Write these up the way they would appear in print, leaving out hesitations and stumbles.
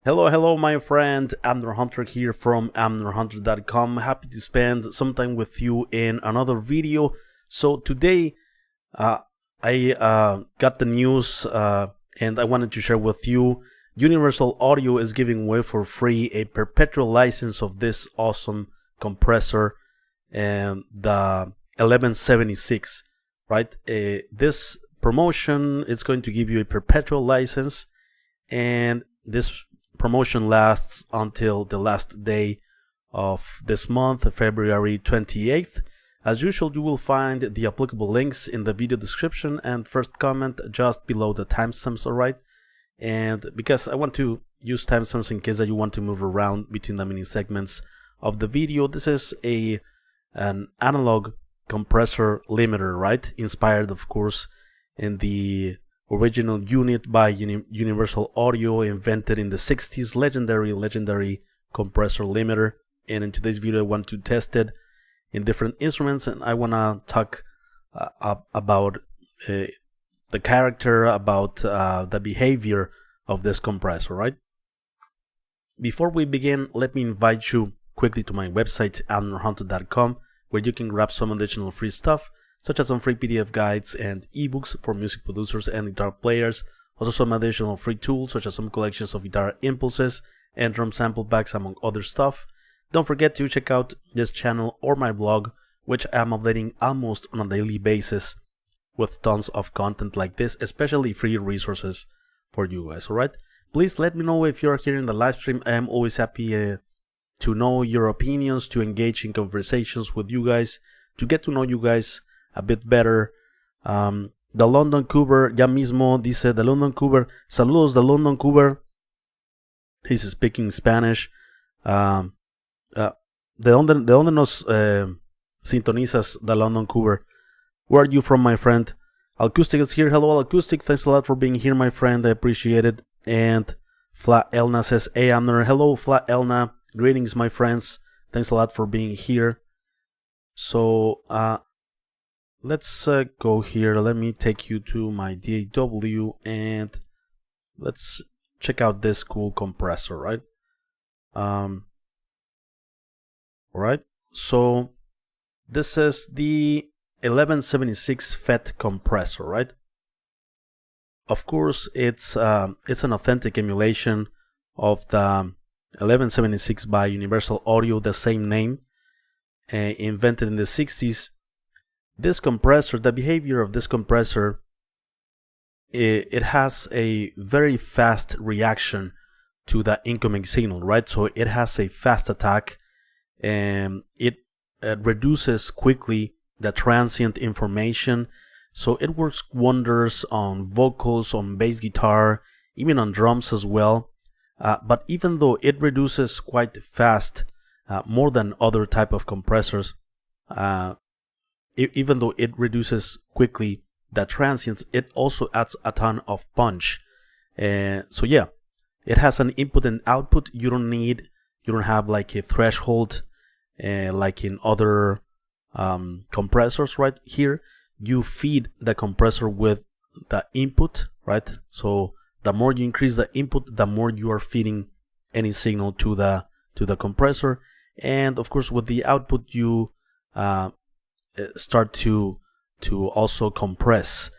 Hello, my friend. Amner Hunter here from amnerhunter.com. Happy to spend some time with you in another video. So today, I got the news and I wanted to share with you. Universal Audio is giving away for free a perpetual license of this awesome compressor, and the 1176. Right? This promotion is going to give you a perpetual license, and this promotion lasts until the last day of this month, February 28th. As usual, you will find the applicable links in the video description and first comment just below the timestamps, alright? And because I want to use timestamps in case that you want to move around between the mini segments of the video, this is an analog compressor limiter, right? Inspired, of course, in the original unit by Universal Audio, invented in the 60s, legendary compressor limiter. And in today's video I want to test it in different instruments, and I want to talk about the character, about the behavior of this compressor, right? Before we begin, let me invite you quickly to my website, amnerhunter.com, where you can grab some additional free stuff, such as some free PDF guides and ebooks for music producers and guitar players. Also some additional free tools, such as some collections of guitar impulses and drum sample packs, among other stuff. Don't forget to check out this channel or my blog, which I am updating almost on a daily basis with tons of content like this, especially free resources for you guys, alright? Please let me know if you're here in the live stream. I am always happy to know your opinions, to engage in conversations with you guys, to get to know you guys a bit better. The London Cuber, ya mismo dice the London Cuber. Saludos de London Cuber. He's speaking Spanish. ¿De dónde nos sintonizas, the London Cuber? Where are you from, my friend? Acoustic is here. Hello, Acoustic. Thanks a lot for being here, my friend. I appreciate it. And Flat Elna says, hey, Amner. Hello, Flat Elna. Greetings, my friends. Thanks a lot for being here. So, let's go here. Let me take you to my DAW and let's check out this cool compressor, right? Alright, so this is the 1176 FET compressor, right? Of course, it's an authentic emulation of the 1176 by Universal Audio, the same name, invented in the 60s. This compressor, the behavior of this compressor, it has a very fast reaction to the incoming signal, right? So it has a fast attack, and it reduces quickly the transient information. So it works wonders on vocals, on bass guitar, even on drums as well. But even though it reduces quite fast, more than other type of compressors, even though it reduces quickly the transients, it also adds a ton of punch. So yeah, it has an input and output. You don't have like a threshold like in other compressors, right? Here you feed the compressor with the input, right? So the more you increase the input, the more you are feeding any signal to the compressor. And of course, with the output, you start to also compress,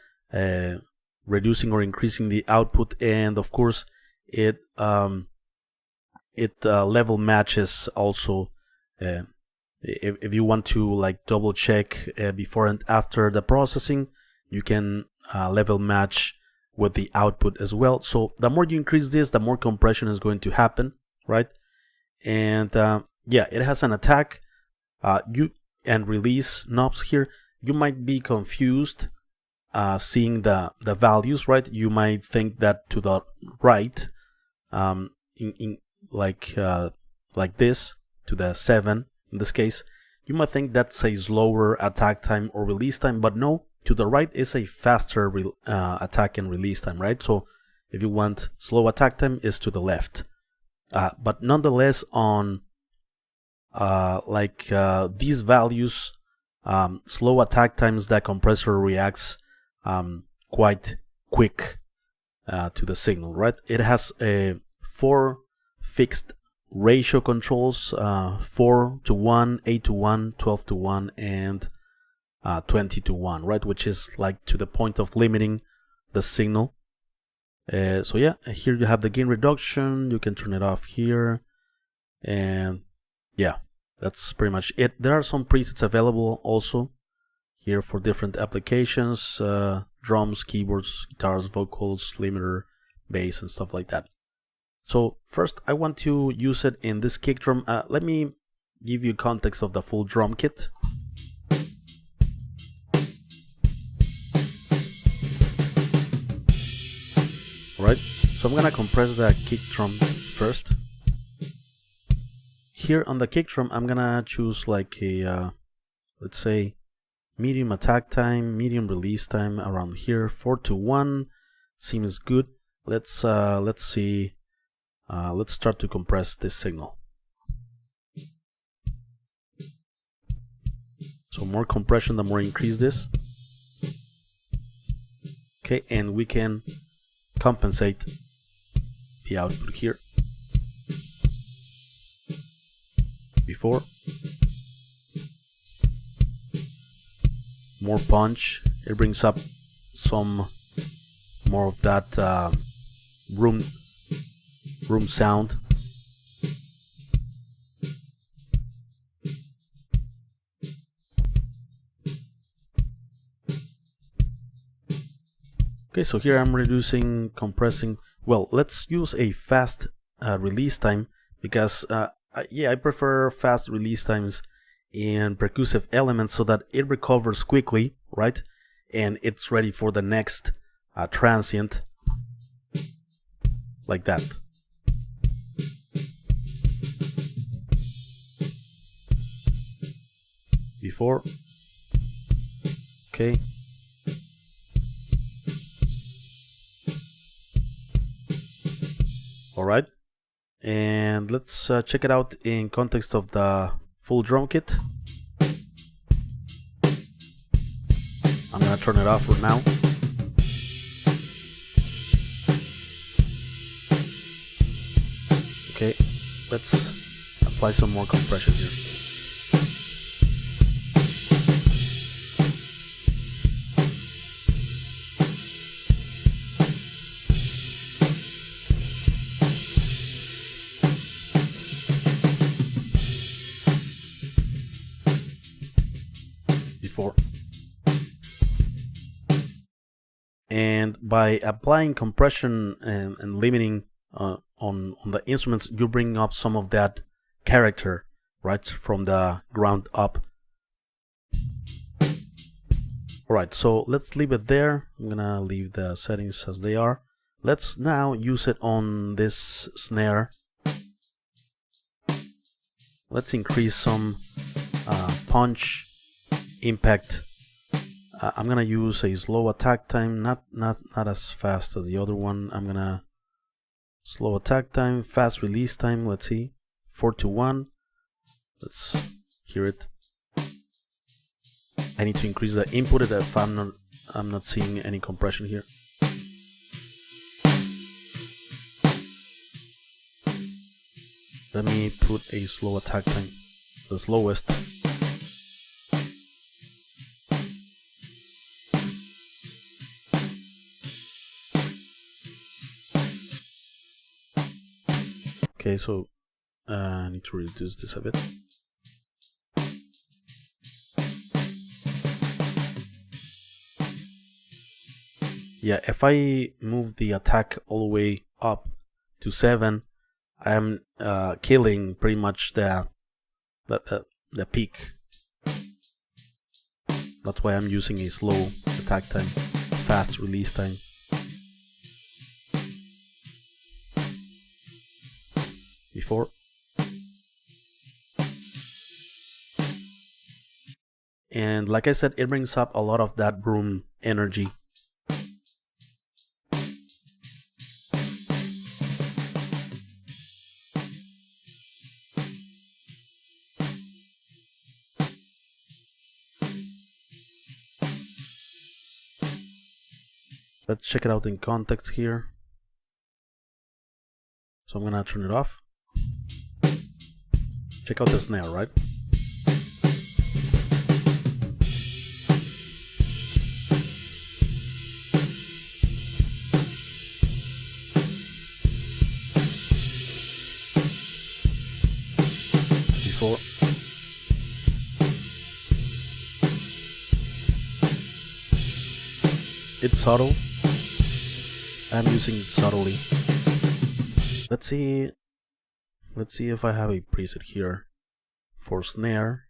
reducing or increasing the output. And of course, it level matches also. If you want to like double check before and after the processing, you can level match with the output as well. So the more you increase this, the more compression is going to happen, right? And yeah, it has an attack and release knobs here. You might be confused seeing the values, right? You might think that to the right, like this, to the 7 in this case, you might think that's a slower attack time or release time, but no, to the right is a faster attack and release time, right? So if you want slow attack time, is to the left. But nonetheless, on these values, slow attack times, the compressor reacts quite quick to the signal, right? It has 4 fixed ratio controls, 4:1, 8:1, 12:1, and 20:1, right? Which is like to the point of limiting the signal. So yeah, here you have the gain reduction. You can turn it off here, and yeah, that's pretty much it. There are some presets available also here for different applications, drums, keyboards, guitars, vocals, limiter, bass, and stuff like that. So first I want to use it in this kick drum. Let me give you context of the full drum kit. Alright, so I'm gonna compress the kick drum first. Here on the kick drum I'm gonna choose like a let's say medium attack time, medium release time, around here. 4:1 seems good. Let's see. Let's start to compress this signal. So more compression, the more increase this. Okay, and we can compensate the output here. Before. More punch. It brings up some more of that room sound. Okay, so here I'm reducing, compressing. Well, let's use a fast release time because yeah, I prefer fast release times in percussive elements so that it recovers quickly, right? And it's ready for the next transient, like that. Before. Okay. Alright. And let's check it out in context of the full drum kit. I'm gonna turn it off for now. Okay, let's apply some more compression here. Before. And by applying compression and limiting on the instruments, you bring up some of that character, right, from the ground up. Alright, so let's leave it there. I'm gonna leave the settings as they are. Let's now use it on this snare. Let's increase some punch, impact. I'm gonna use a slow attack time, not as fast as the other one. I'm gonna slow attack time, fast release time. Let's see, 4:1. Let's hear it. I need to increase the input if I'm not seeing any compression here. Let me put a slow attack time, the slowest. Okay, so I need to reduce this a bit. Yeah, if I move the attack all the way up to 7, I'm killing pretty much the peak. That's why I'm using a slow attack time, fast release time. Before. And like I said, it brings up a lot of that room energy. Let's check it out in context here. So I'm gonna turn it off. check out the snare, right? Before. It's subtle. I'm using it subtly. Let's see if I have a preset here for snare.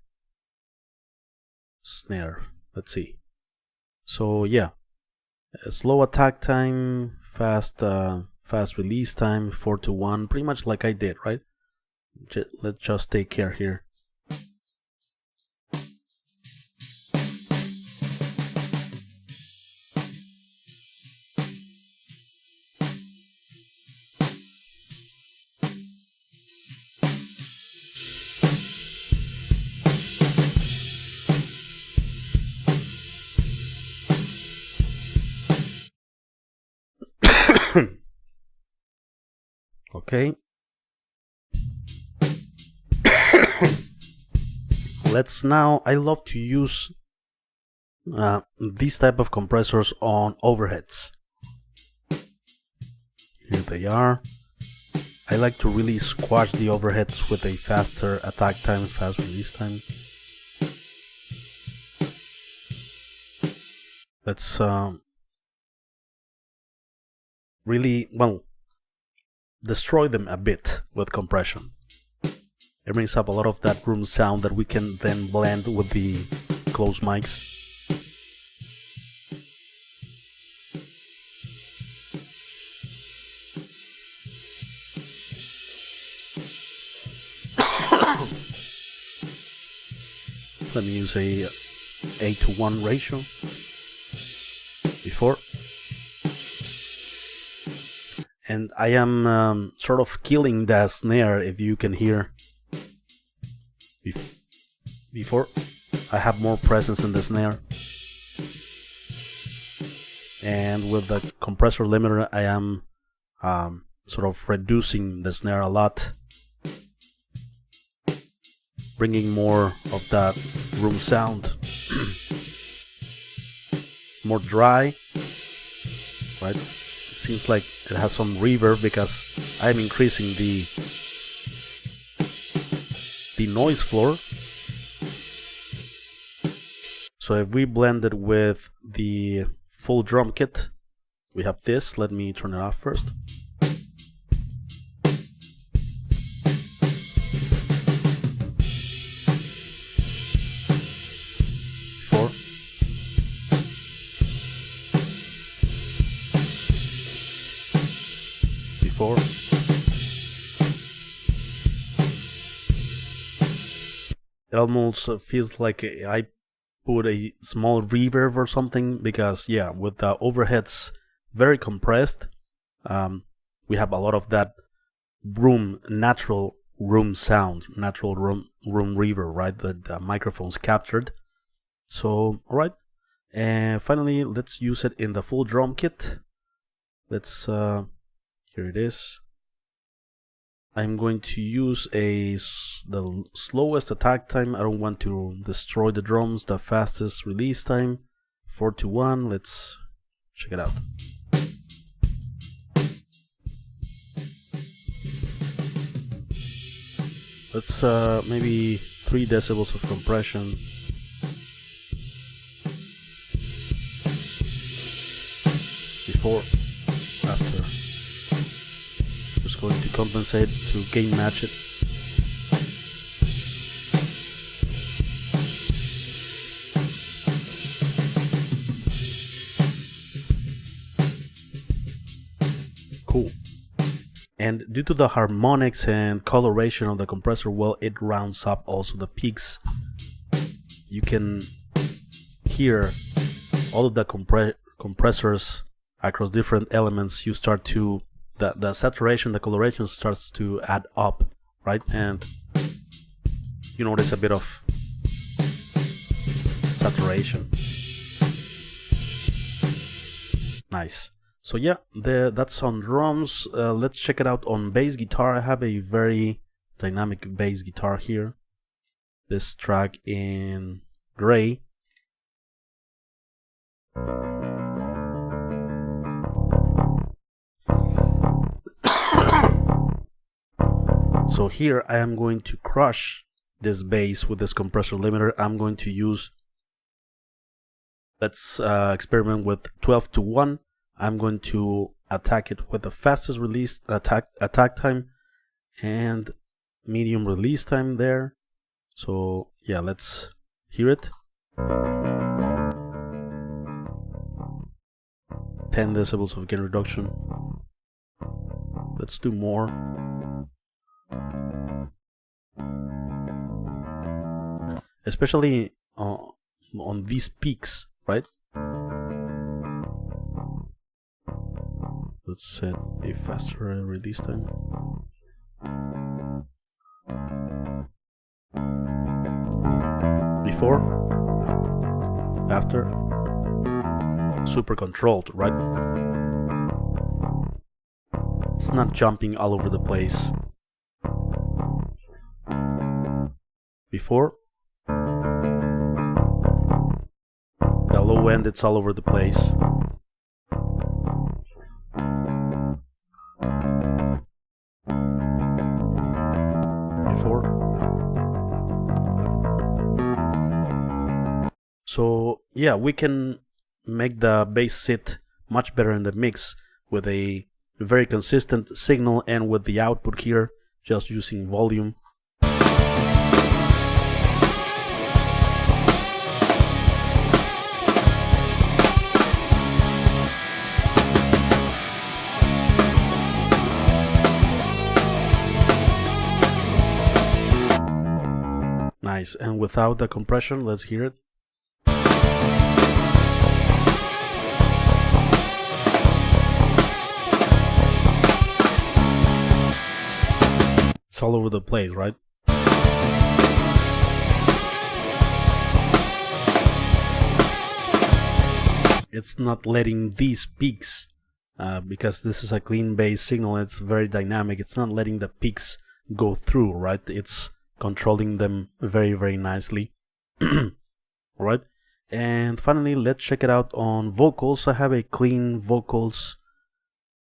Let's see. So yeah, slow attack time, fast release time, 4-1, pretty much like I did, right? Let's just take care here. Okay. Let's now, I love to use these type of compressors on overheads. Here they are. I like to really squash the overheads with a faster attack time, fast release time. Let's really, well, destroy them a bit with compression. It brings up a lot of that room sound that we can then blend with the closed mics. Let me use a 8-to-1 ratio before. And I am sort of killing that snare, if you can hear. Before, I have more presence in the snare. And with the compressor limiter, I am sort of reducing the snare a lot, bringing more of that room sound, more dry, right? It seems like it has some reverb because I'm increasing the noise floor. So if we blend it with the full drum kit, we have this. Let me turn it off first. Before. It almost feels like I put a small reverb or something, because yeah, with the overheads very compressed, we have a lot of that natural room sound, natural room reverb, right, that the microphones captured. So alright, and finally let's use it in the full drum kit. Let's here it is. I'm going to use the slowest attack time. I don't want to destroy the drums. The fastest release time, 4-1. Let's check it out. Let's maybe 3 decibels of compression. Before, after. Just going to compensate to gain match it. Cool. And due to the harmonics and coloration of the compressor, well, it rounds up also the peaks. You can hear all of the compressors across different elements. You start to the saturation, the coloration starts to add up, right? And you notice a bit of saturation. Nice. So yeah, that's on drums. Let's check it out on bass guitar. I have a very dynamic bass guitar here. This track in gray. So here I am going to crush this bass with this compressor limiter. I'm going to use, let's experiment with 12:1. I'm going to attack it with the fastest release attack time and medium release time there. So yeah, let's hear it. 10 decibels of gain reduction. Let's do more. Especially on these peaks, right? Let's set a faster release time. Before, after, super controlled, right? It's not jumping all over the place. Before, the low end, it's all over the place. Before. So yeah, we can make the bass sit much better in the mix with a very consistent signal, and with the output here just using volume. Nice. And without the compression, let's hear it. It's all over the place, right? It's not letting these peaks, because this is a clean bass signal, it's very dynamic, it's not letting the peaks go through, right? It's controlling them very, very nicely. Alright, and finally let's check it out on vocals. I have a clean vocals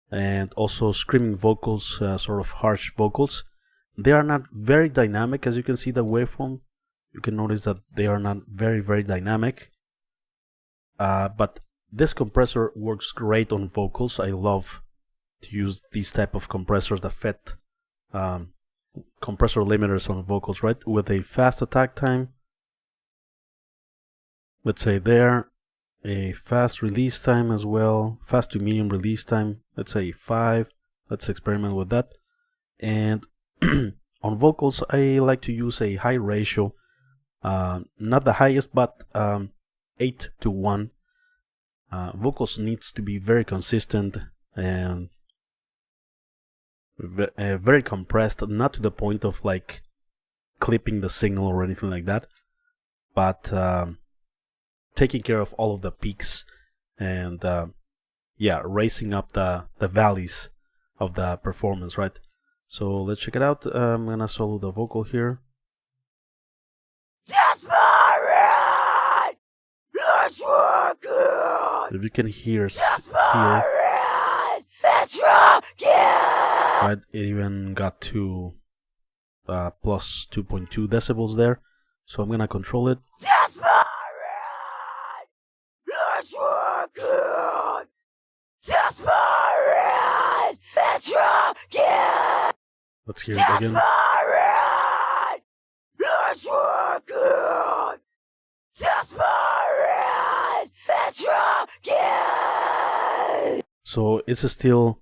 and also screaming vocals, sort of harsh vocals. They are not very dynamic, as you can see the waveform. You can notice that they are not very, very dynamic. But this compressor works great on vocals. I love to use these type of compressors, the FET compressor limiters on vocals, right? With a fast attack time. Let's say there, a fast release time as well, fast to medium release time. Let's say 5. Let's experiment with that. And on vocals, I like to use a high ratio, not the highest, but 8:1. Vocals needs to be very consistent and very compressed, not to the point of like clipping the signal or anything like that, but taking care of all of the peaks and yeah, raising up the valleys of the performance, right? So let's check it out. I'm gonna solo the vocal here. If you can hear here, right, it even got to plus 2.2 decibels there. So I'm gonna control it. Let's hear it again. So it's still,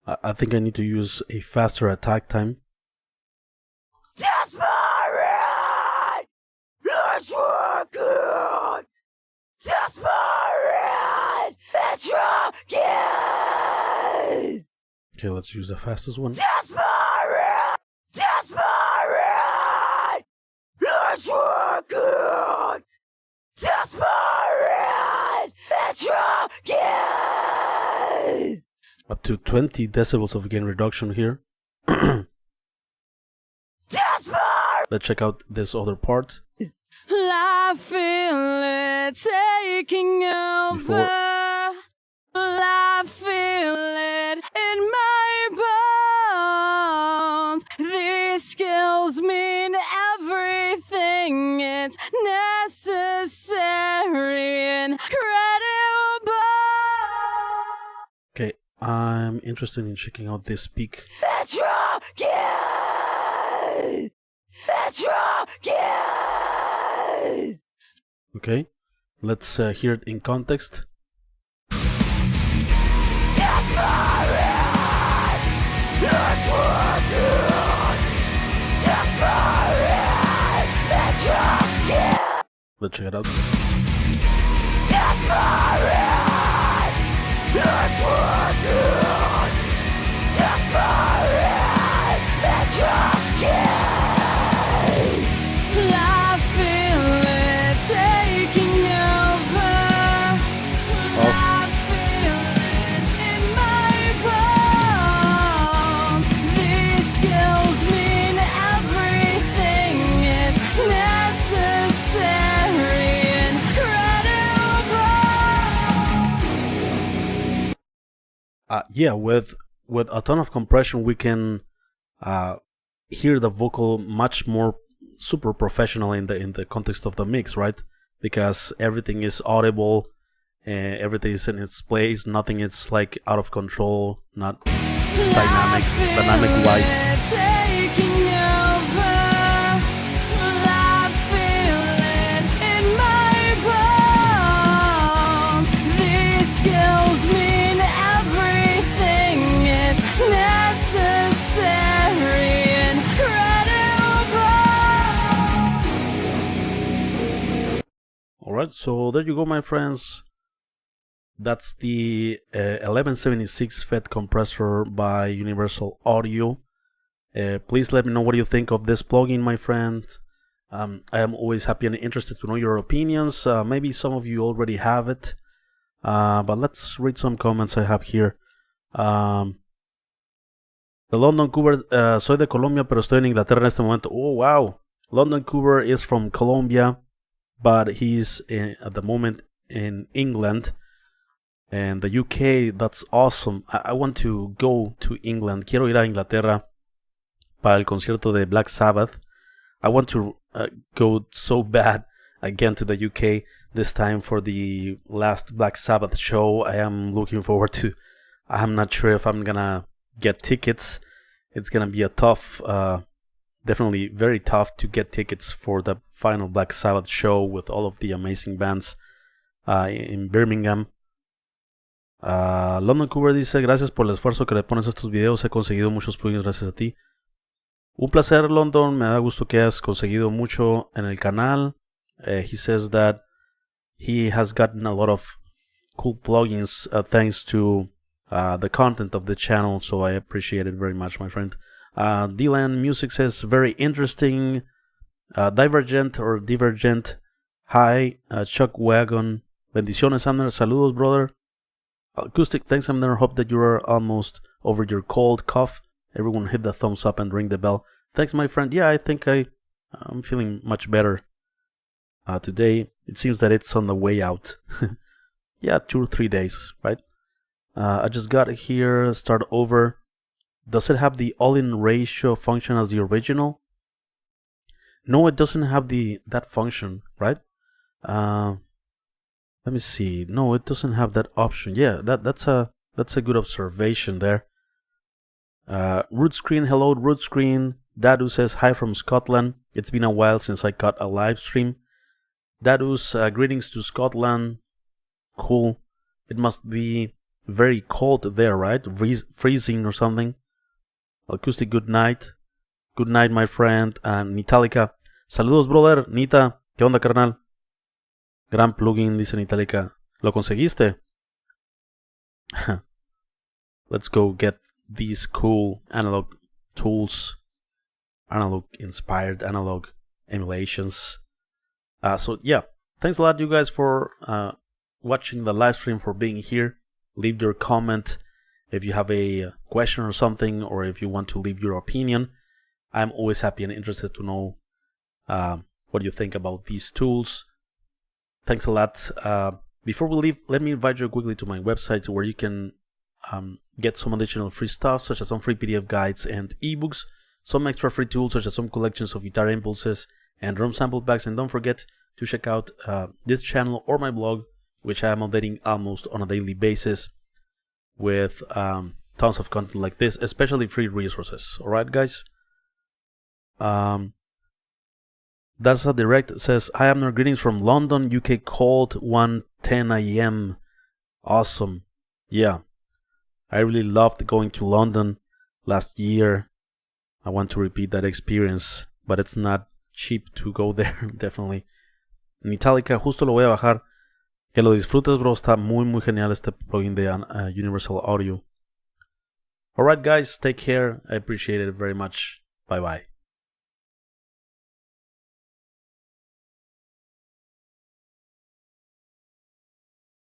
I think I need to use a faster attack time. Okay, let's use the fastest one. Up to 20 decibels of gain reduction here. let's check out this other part. I feel it taking over. I feel it in my bones. These skills mean everything. It's necessary and credible. Okay, I'm interested in checking out this peak. Okay, let's hear it in context. Let's check it out. Yeah, with a ton of compression, we can hear the vocal much more super professional in the context of the mix, right? Because everything is audible, everything is in its place, nothing is like out of control, not dynamic wise. Alright, so there you go, my friends. That's the 1176 FET compressor by Universal Audio. Please let me know what you think of this plugin, my friend. I am always happy and interested to know your opinions. Maybe some of you already have it. But let's read some comments I have here. The London Cougar, soy de Colombia, pero estoy en Inglaterra en este momento. Oh, wow. London Cougar is from Colombia, but he's at the moment in England and the UK. That's awesome. I want to go to England. Quiero ir a Inglaterra para el concierto de Black Sabbath. I want to go so bad again to the UK, this time for the last Black Sabbath show. I am looking forward to. I'm not sure if I'm gonna get tickets. It's gonna be a tough, definitely very tough to get tickets for the final Black Sabbath show with all of the amazing bands in Birmingham. London Cougar dice: gracias por el esfuerzo que le pones a estos videos. He conseguido muchos plugins gracias a ti. Un placer, London. Me da gusto que hayas conseguido mucho en el canal. He says that he has gotten a lot of cool plugins thanks to the content of the channel, so I appreciate it very much, my friend. Dylan Music says, very interesting. Divergent or Divergent. Hi, Chuck Wagon. Bendiciones, Amner. Saludos, brother. Acoustic, thanks, Amner. Hope that you are almost over your cold cough. Everyone hit the thumbs up and ring the bell. Thanks, my friend. Yeah, I think I'm feeling much better today. It seems that it's on the way out. Yeah, 2 or 3 days, right? I just got here, start over. Does it have the all-in ratio function as the original? No, it doesn't have that function, right? Let me see. No, it doesn't have that option. Yeah, that's a good observation there. Root Screen, hello, Root Screen. Dadu says, hi from Scotland. It's been a while since I caught a live stream. Dadu's greetings to Scotland. Cool. It must be very cold there, right? Freezing or something. Acoustic, good night. Good night, my friend. And Nitalica. Saludos, brother. Nita, ¿qué onda, carnal? Gran plugin, dice Nitalica. ¿Lo conseguiste? Let's go get these cool analog tools. Analog inspired analog emulations. So yeah, thanks a lot, you guys, for watching the live stream, for being here. Leave your comment if you have a question or something, or if you want to leave your opinion. I'm always happy and interested to know what you think about these tools. Thanks a lot. Before we leave, let me invite you quickly to my website where you can get some additional free stuff, such as some free PDF guides and ebooks, some extra free tools, such as some collections of guitar impulses and drum sample packs. And don't forget to check out this channel or my blog, which I am updating almost on a daily basis with tons of content like this, especially free resources. Alright, guys? That's a direct says, "Hi, Amner, greetings from London, UK, cold 1:10 AM. Awesome. Yeah, I really loved going to London last year. I want to repeat that experience, but it's not cheap to go there, definitely. En Itálica, justo lo voy a bajar. Que lo disfrutes, bro. Está muy, muy genial este plugin de Universal Audio. Alright, guys, take care. I appreciate it very much. Bye-bye.